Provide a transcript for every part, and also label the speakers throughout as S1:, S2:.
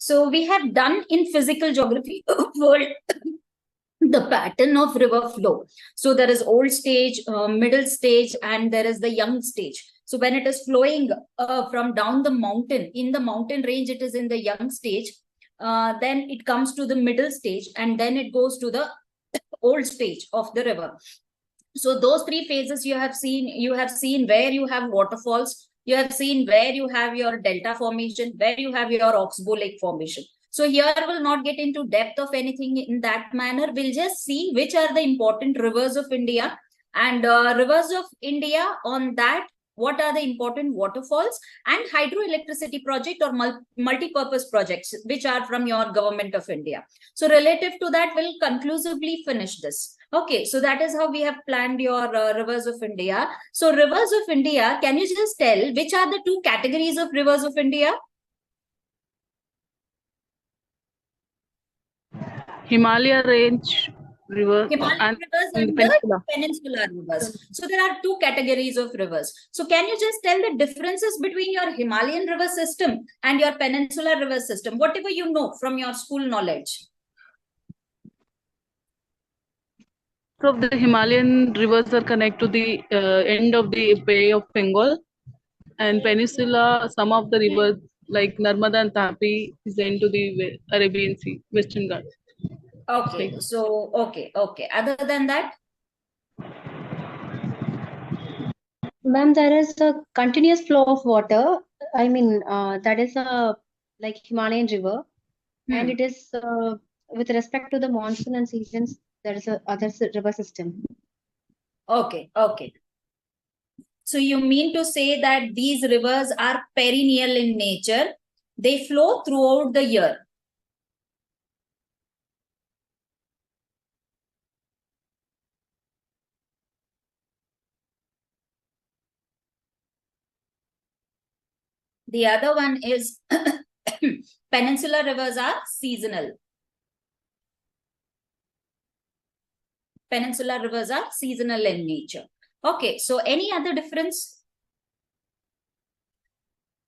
S1: So we have done in physical geography world the pattern of river flow. So there is old stage, middle stage, and there is the young stage. So when it is flowing from down the mountain, in the mountain range, it is in the young stage. Then it comes to the middle stage, and then it goes to the old stage of the river. So those three phases you have seen where you have waterfalls, you have seen where you have your delta formation, where you have your oxbow lake formation. So here we'll not get into depth of anything in that manner. We'll just see which are the important rivers of India, and rivers of India, on that what are the important waterfalls and hydroelectricity project or multi-purpose projects which are from your government of India. So relative to that, we'll conclusively finish this. Okay, so that is how we have planned your rivers of India. So rivers of India, can you just tell which are the two categories of rivers of India?
S2: Himalaya range river
S1: Himalayan rivers and the peninsular rivers. So there are two categories of rivers. So can you just tell the differences between your Himalayan river system and your peninsular river system, whatever you know from your school knowledge?
S2: So the Himalayan rivers are connected to the end of the Bay of Bengal, and peninsula, some of the rivers like Narmada and Tapi is into the Arabian Sea, Western Ghats.
S1: Okay, so okay. Other than that?
S3: Ma'am, there is a continuous flow of water. I mean, that is a like Himalayan river, and it is with respect to the monsoon and seasons. There is a other river system.
S1: Okay. So you mean to say that these rivers are perennial in nature? They flow throughout the year. The other one is peninsular rivers are seasonal. Peninsular rivers are seasonal in nature. Okay, so any other difference?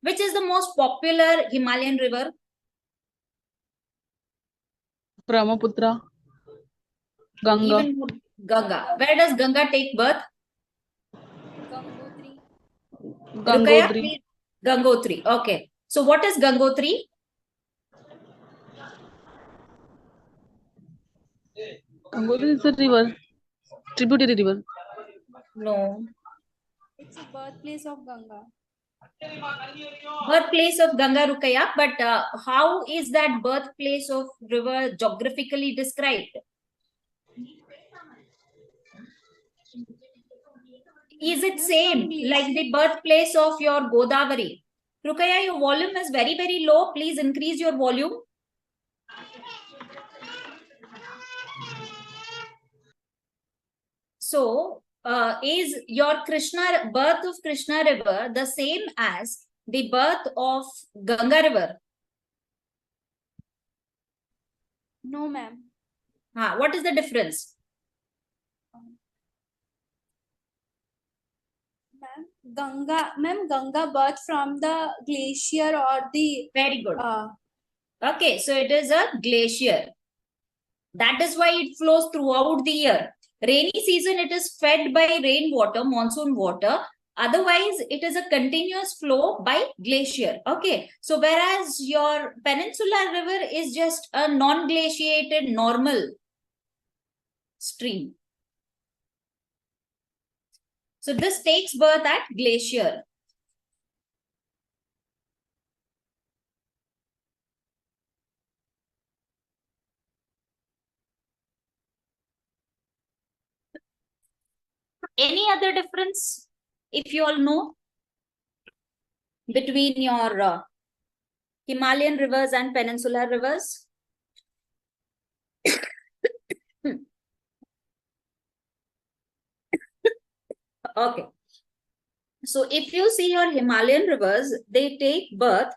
S1: Which is the most popular Himalayan river?
S2: Brahmaputra, Ganga.
S1: Even Ganga. Where does Ganga take birth?
S2: Gangotri.
S1: Gangotri. Okay. So what is Gangotri?
S2: Gangotri is a river, tributary river.
S1: No.
S4: It's a birthplace of Ganga.
S1: Birthplace of Ganga, Rukaya, but how is that birthplace of river geographically described? Is it same like the birthplace of your Godavari? Rukaya, your volume is very, very low. Please increase your volume. So, is your birth of Krishna river the same as the birth of Ganga river?
S4: No, ma'am.
S1: What is the difference?
S4: Ganga birth from the glacier or the...
S1: Very good. Okay, so it is a glacier. That is why it flows throughout the year. Rainy season, it is fed by rainwater, monsoon water. Otherwise, it is a continuous flow by glacier. Okay, so whereas your peninsular river is just a non-glaciated normal stream. So this takes birth at glacier. Any other difference, if you all know, between your Himalayan rivers and peninsular rivers? Okay. So if you see your Himalayan rivers, they take birth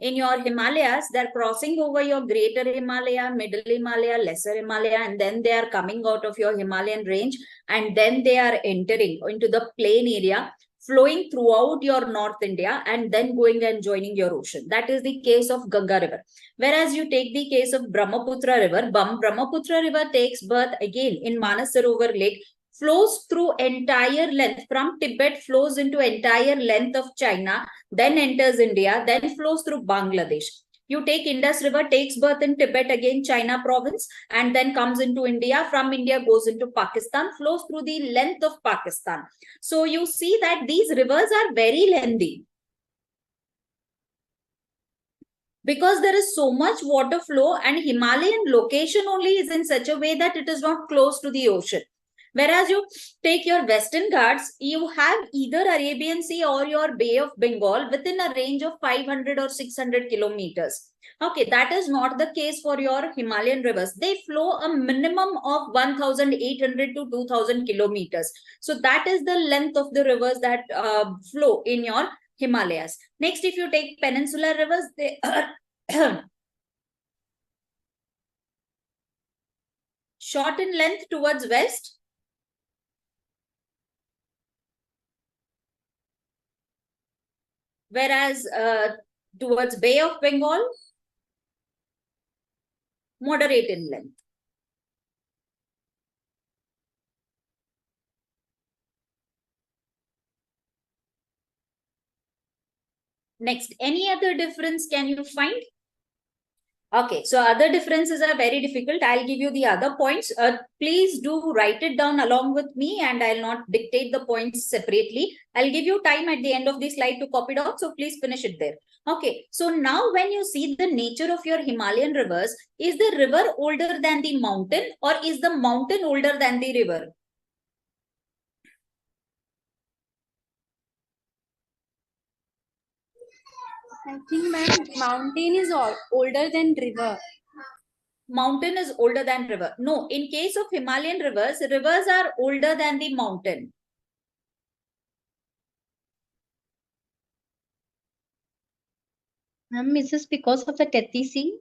S1: in your Himalayas. They're crossing over your greater Himalaya, middle Himalaya, lesser Himalaya, and then they are coming out of your Himalayan range, and then they are entering into the plain area, flowing throughout your North India and then going and joining your ocean. That is the case of Ganga River. Whereas you take the case of Brahmaputra River, Brahmaputra River takes birth again in Manas Sarovar Lake, flows through entire length from Tibet, flows into entire length of China, then enters India, then flows through Bangladesh. You take Indus River, takes birth in Tibet, again China province, and then comes into India. From India goes into Pakistan, flows through the length of Pakistan. So you see that these rivers are very lengthy, because there is so much water flow, and Himalayan location only is in such a way that it is not close to the ocean. Whereas you take your Western Ghats, you have either Arabian Sea or your Bay of Bengal within a range of 500 or 600 kilometers. Okay, that is not the case for your Himalayan rivers. They flow a minimum of 1,800 to 2,000 kilometers. So that is the length of the rivers that flow in your Himalayas. Next, if you take peninsular rivers, they are short in length towards west, whereas towards Bay of Bengal, moderate in length. Next, any other difference can you find? Okay, so other differences are very difficult. I'll give you the other points. Please do write it down along with me, and I'll not dictate the points separately. I'll give you time at the end of the slide to copy it out, so please finish it there. Okay, so now when you see the nature of your Himalayan rivers, is the river older than the mountain, or is the mountain older than the river?
S4: I think, ma'am, mountain is older than river.
S1: Mountain is older than river. No, in case of Himalayan rivers, rivers are older than the mountain.
S3: Ma'am, is this because of the Tethys Sea?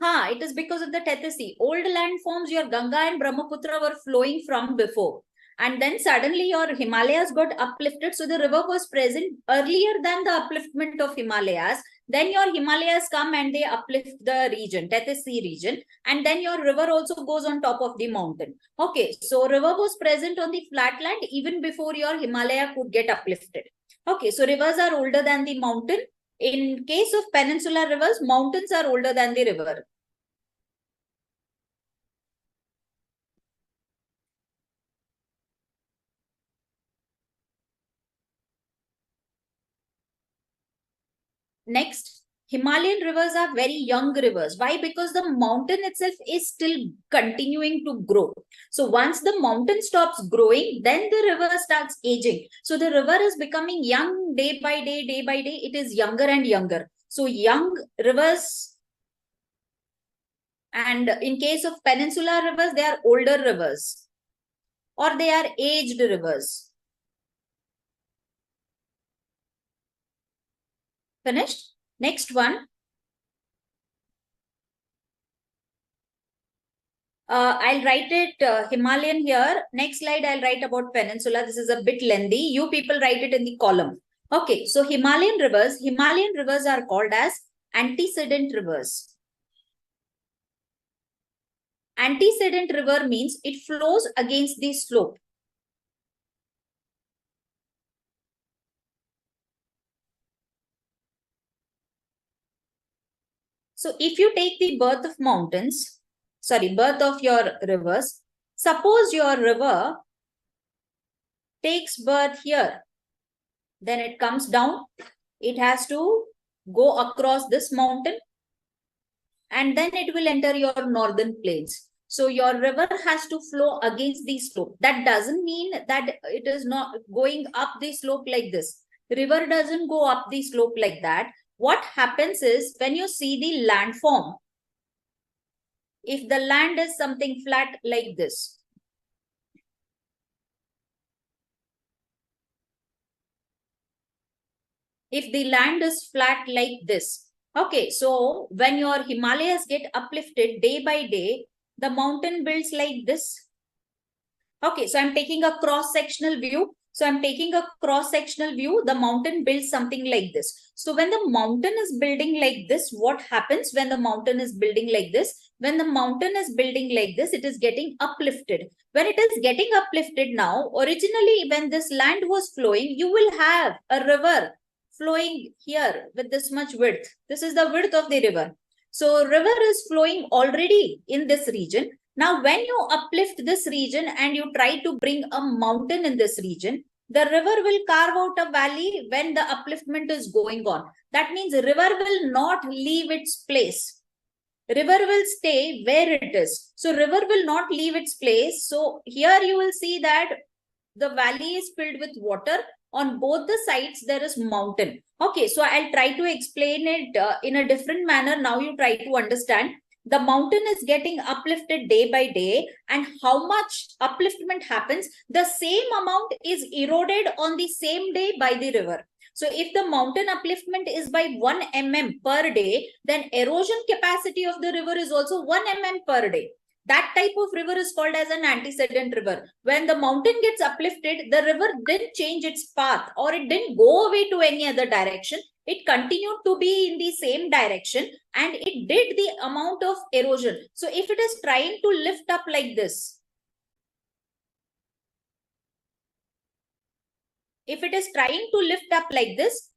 S1: It is because of the Tethys Sea. Old landforms, your Ganga and Brahmaputra were flowing from before. And then suddenly your Himalayas got uplifted. So the river was present earlier than the upliftment of Himalayas. Then your Himalayas come and they uplift the region, Tethys Sea region. And then your river also goes on top of the mountain. Okay, so river was present on the flatland even before your Himalaya could get uplifted. Okay, so rivers are older than the mountain. In case of peninsular rivers, mountains are older than the river. Next, Himalayan rivers are very young rivers. Why? Because the mountain itself is still continuing to grow. So once the mountain stops growing, then the river starts aging. So the river is becoming young day by day, day by day. It is younger and younger. So young rivers, and in case of peninsular rivers, they are older rivers, or they are aged rivers. Finished? Next one. I'll write it Himalayan here. Next slide, I'll write about peninsula. This is a bit lengthy. You people write it in the column. Okay, so Himalayan rivers are called as antecedent rivers. Antecedent river means it flows against the slope. So if you take the birth of mountains, birth of your rivers, suppose your river takes birth here, then it comes down, it has to go across this mountain, and then it will enter your northern plains. So your river has to flow against the slope. That doesn't mean that it is not going up the slope like this. River doesn't go up the slope like that. What happens is, when you see the landform, if the land is something flat like this, if the land is flat like this, okay, so when your Himalayas get uplifted day by day, the mountain builds like this. Okay, so I'm taking a cross-sectional view. So I'm taking a cross-sectional view. The mountain builds something like this. So when the mountain is building like this, what happens when the mountain is building like this? When the mountain is building like this, it is getting uplifted. When it is getting uplifted now, originally when this land was flowing, you will have a river flowing here with this much width. This is the width of the river. So river is flowing already in this region. Now, when you uplift this region and you try to bring a mountain in this region, the river will carve out a valley when the upliftment is going on. That means the river will not leave its place. River will stay where it is. So river will not leave its place. So here you will see that the valley is filled with water. On both the sides, there is mountain. Okay, so I'll try to explain it in a different manner. Now you try to understand. The mountain is getting uplifted day by day, and how much upliftment happens, the same amount is eroded on the same day by the river. So if the mountain upliftment is by 1 mm per day, then erosion capacity of the river is also 1 mm per day. That type of river is called as an antecedent river. When the mountain gets uplifted, the river didn't change its path, or it didn't go away to any other direction. It continued to be in the same direction, and it did the amount of erosion. So if it is trying to lift up like this, if it is trying to lift up like this,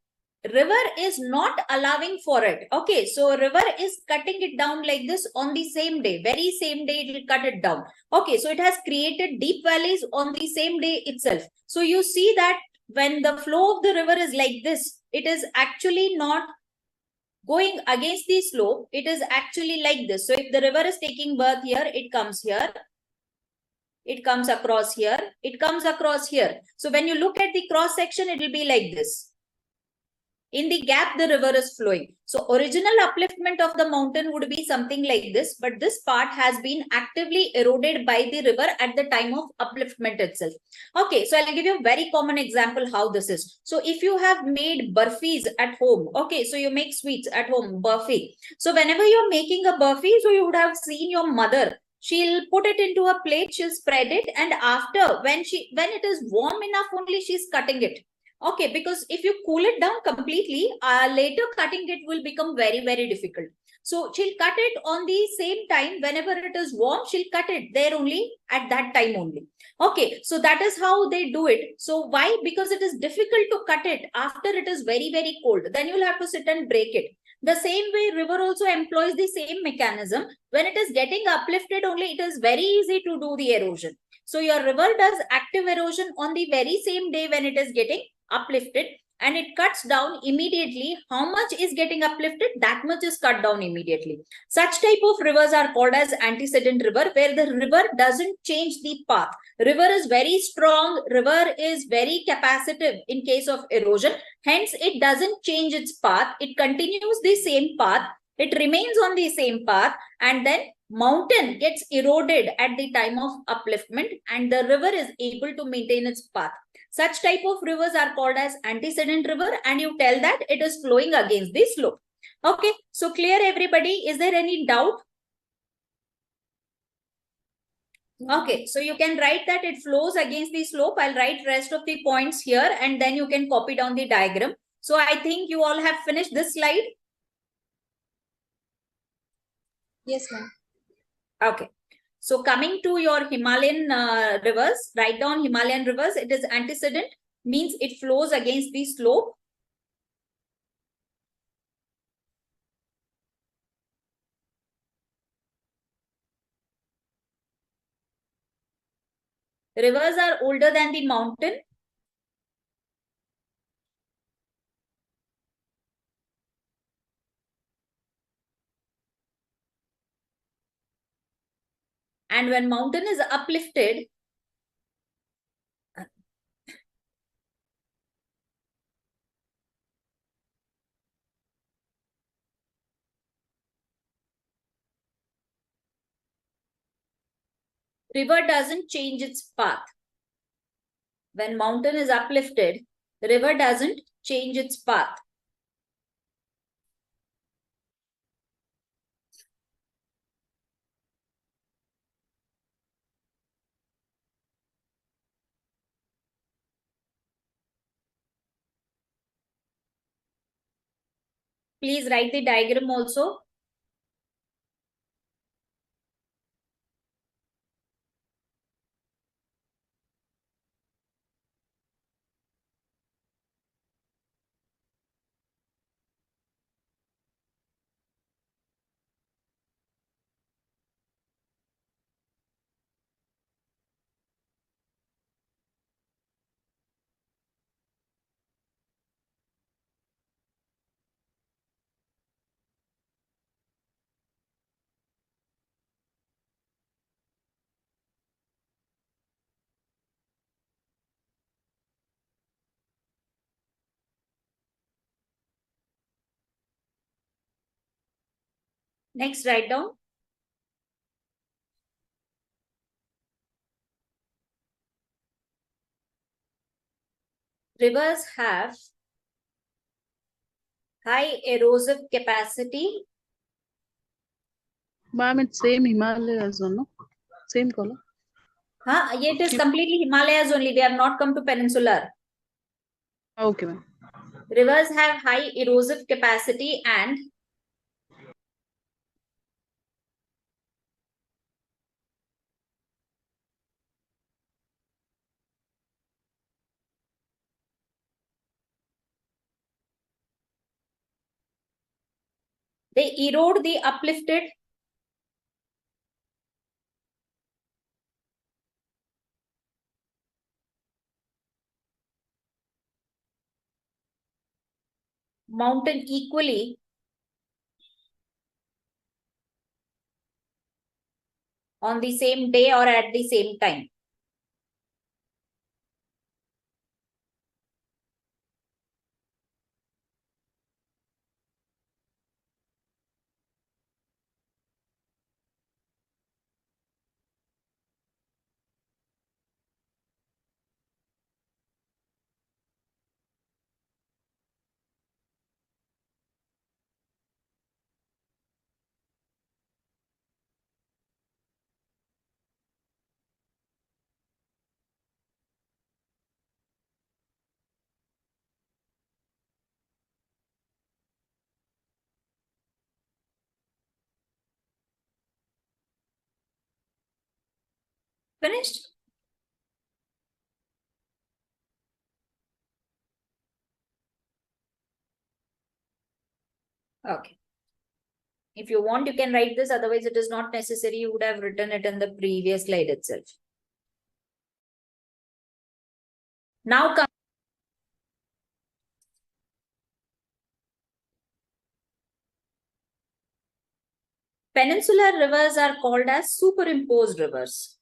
S1: river is not allowing for it. Okay, so river is cutting it down like this on the same day, very same day it will cut it down. Okay, so it has created deep valleys on the same day itself. So you see that when the flow of the river is like this, it is actually not going against the slope. It is actually like this. So if the river is taking birth here, it comes here. It comes across here. It comes across here. So when you look at the cross section, it will be like this. In the gap, the river is flowing. So original upliftment of the mountain would be something like this, but this part has been actively eroded by the river at the time of upliftment itself. Okay, so I'll give you a very common example how this is. So if you have made burfis at home, okay, so you make sweets at home, burfi. So whenever you're making a burfi, so you would have seen your mother. She'll put it into a plate, she'll spread it, and after, when it is warm enough only, she's cutting it. Okay, because if you cool it down completely, later cutting it will become very, very difficult. So she'll cut it on the same time. Whenever it is warm, she'll cut it there only at that time only. Okay, so that is how they do it. So why? Because it is difficult to cut it after it is very, very cold. Then you'll have to sit and break it. The same way river also employs the same mechanism. When it is getting uplifted only, it is very easy to do the erosion. So your river does active erosion on the very same day when it is getting uplifted, and it cuts down immediately. How much is getting uplifted, that much is cut down immediately. Such type of rivers are called as antecedent river, where the river doesn't change the path. River is very strong, river is very capacitive in case of erosion, hence it doesn't change its path, it continues the same path, it remains on the same path, and then mountain gets eroded at the time of upliftment, and the river is able to maintain its path. Such type of rivers are called as antecedent river, and you tell that it is flowing against the slope. Okay, so clear everybody? Is there any doubt? Okay, so you can write that it flows against the slope. I'll write rest of the points here, and then you can copy down the diagram. So I think you all have finished this slide.
S4: Yes, ma'am.
S1: Okay. So coming to your Himalayan rivers, write down Himalayan rivers. It is antecedent, means it flows against the slope. Rivers are older than the mountain. And when mountain is uplifted, river doesn't change its path. When mountain is uplifted, the river doesn't change its path. Please write the diagram also. Next, write down. Rivers have high erosive capacity.
S2: Ma'am, it's same Himalayas one, no? Same color.
S1: Huh? It is completely Himalayas only. They have not come to peninsular.
S2: Okay, ma'am.
S1: Rivers have high erosive capacity and they erode the uplifted mountain equally on the same day or at the same time. Finished? Okay. If you want, you can write this. Otherwise, it is not necessary. You would have written it in the previous slide itself. Now come. Peninsular rivers are called as superimposed rivers.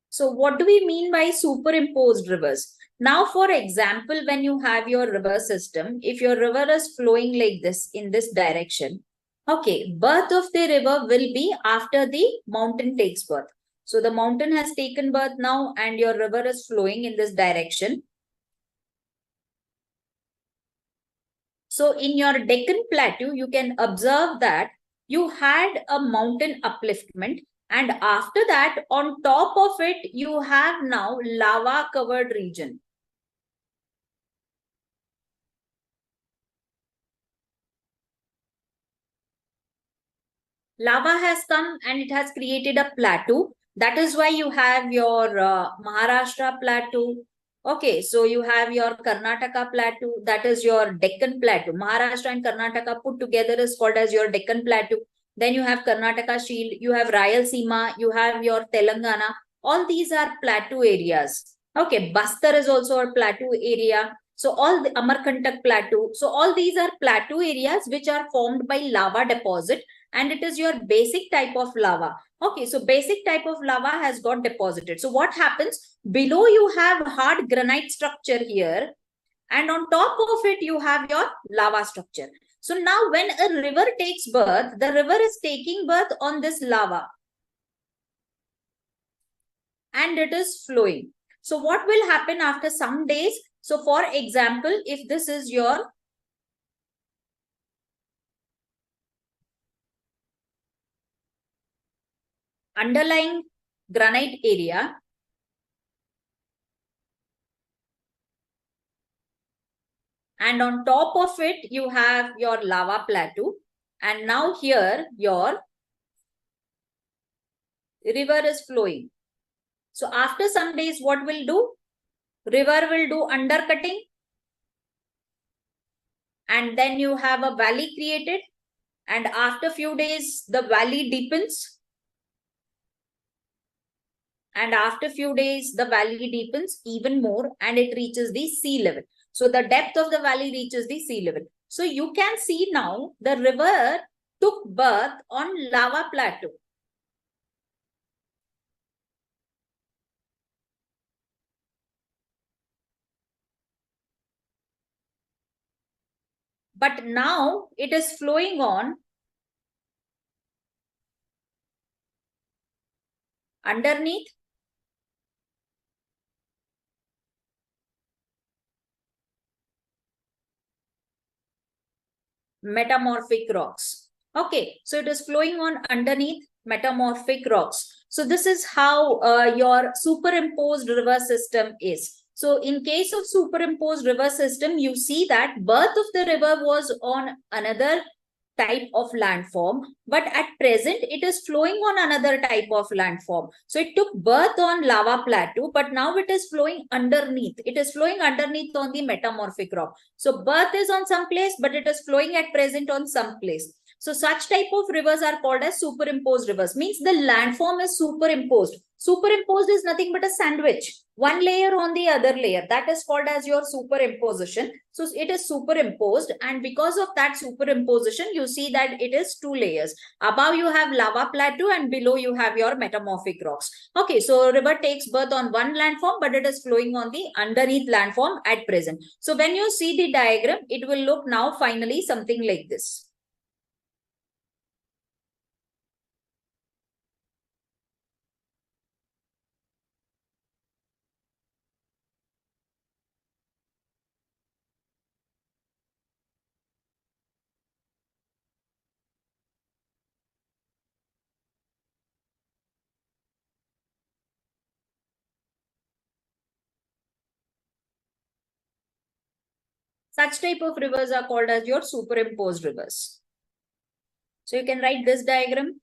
S1: So what do we mean by superimposed rivers? Now, for example, when you have your river system, if your river is flowing like this in this direction, okay, birth of the river will be after the mountain takes birth. So the mountain has taken birth now and your river is flowing in this direction. So in your Deccan Plateau, you can observe that you had a mountain upliftment, and after that, on top of it, you have now lava covered region. Lava has come and it has created a plateau. That is why you have your Maharashtra plateau. Okay, so you have your Karnataka plateau. That is your Deccan plateau. Maharashtra and Karnataka put together is called as your Deccan plateau. Then you have Karnataka Shield. You have Rayalaseema. You have your Telangana. All these are plateau areas. Okay, Bastar is also a plateau area. So all the Amarkantak plateau. So all these are plateau areas which are formed by lava deposit, and it is your basic type of lava. Okay, so basic type of lava has got deposited. So what happens? Below you have hard granite structure here, and on top of it you have your lava structure. So now when a river takes birth, the river is taking birth on this lava and it is flowing. So what will happen after some days? So for example, if this is your underlying granite area, and on top of it, you have your lava plateau. And now here, your river is flowing. So after some days, what will do? River will do undercutting. And then you have a valley created. And after few days, the valley deepens. And after few days, the valley deepens even more and it reaches the sea level. So the depth of the valley reaches the sea level. So you can see now the river took birth on lava plateau. But now it is flowing on underneath metamorphic rocks. Okay, so it is flowing on underneath metamorphic rocks. So this is how your superimposed river system is. So in case of superimposed river system, you see that birth of the river was on another type of landform, but at present it is flowing on another type of landform. So it took birth on lava plateau, but now it is flowing underneath. It is flowing underneath on the metamorphic rock. So birth is on some place, but it is flowing at present on some place. So such type of rivers are called as superimposed rivers. Means the landform is superimposed. Superimposed is nothing but a sandwich. One layer on the other layer. That is called as your superimposition. So it is superimposed, and because of that superimposition, you see that it is two layers. Above you have lava plateau and below you have your metamorphic rocks. Okay, so river takes birth on one landform, but it is flowing on the underneath landform at present. So when you see the diagram, it will look now finally something like this. Such type of rivers are called as your superimposed rivers. So you can write this diagram.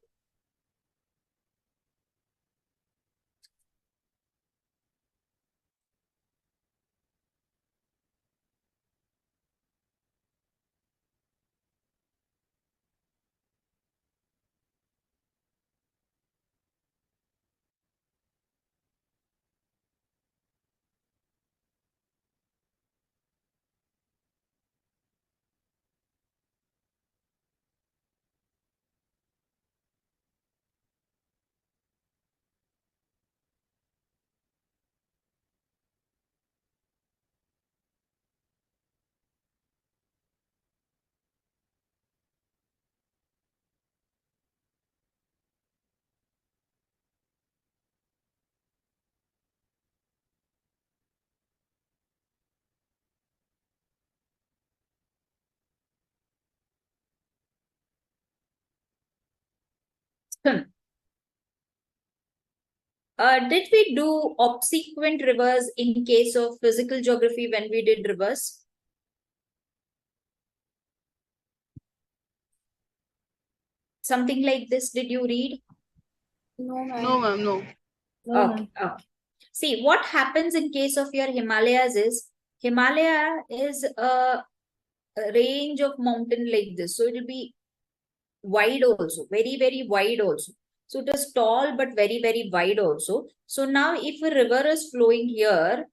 S1: Did we do obsequent rivers in case of physical geography when we did rivers? Something like this, did you read?
S4: No, ma'am.
S2: No, ma'am, no.
S1: Okay, okay. See, what happens in case of your Himalayas is, Himalaya is a range of mountain like this. So it will be wide also, very, very wide also. So it is tall, but very, very wide also. So now if a river is flowing here,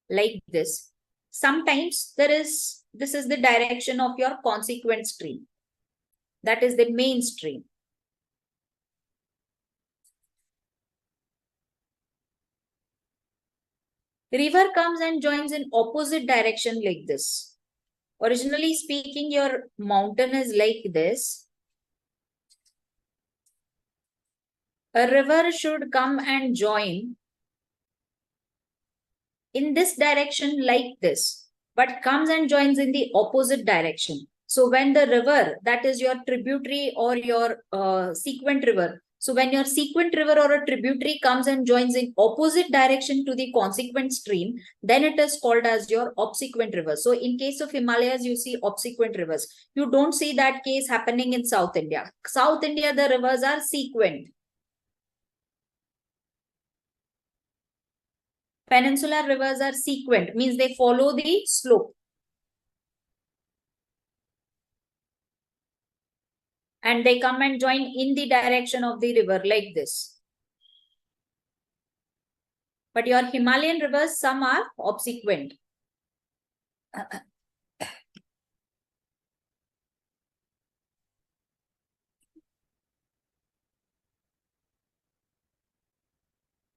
S1: like this, sometimes this is the direction of your consequent stream. That is the main stream. River comes and joins in opposite direction like this. Originally speaking, your mountain is like this. A river should come and join in this direction like this, but comes and joins in the opposite direction. So when the river, that is your tributary or your sequent river, So when your sequent river or a tributary comes and joins in opposite direction to the consequent stream, then it is called as your obsequent river. So in case of Himalayas, you see obsequent rivers. You don't see that case happening in South India. South India, the rivers are sequent. Peninsular rivers are sequent, means they follow the slope. And they come and join in the direction of the river like this. But your Himalayan rivers, some are obsequent.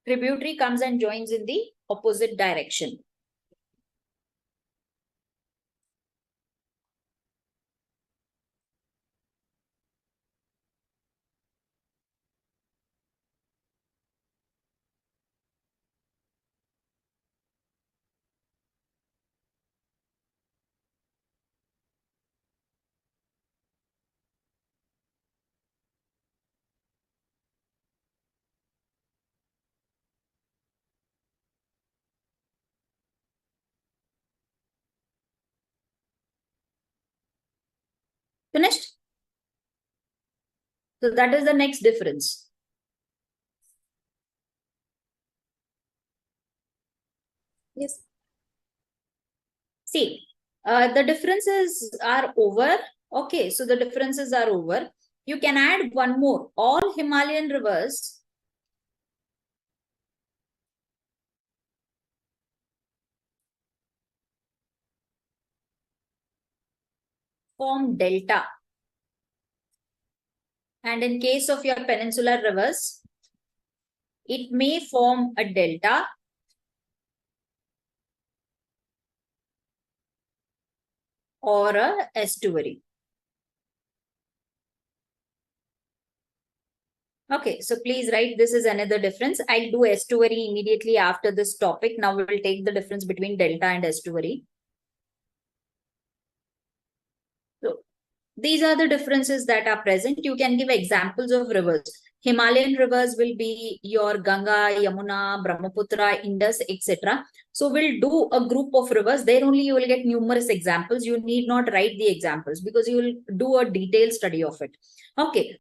S1: Tributary comes and joins in the opposite direction. Finished? So that is the next difference.
S4: Yes.
S1: See, the differences are over. Okay, so the differences are over. You can add one more. All Himalayan rivers form delta. And in case of your peninsular rivers, it may form a delta or a estuary. Okay, so please write this is another difference. I'll do estuary immediately after this topic. Now we will take the difference between delta and estuary. So these are the differences that are present. You can give examples of rivers. Himalayan rivers will be your Ganga, Yamuna, Brahmaputra, Indus, etc. So we'll do a group of rivers. There only you will get numerous examples. You need not write the examples because you will do a detailed study of it. Okay,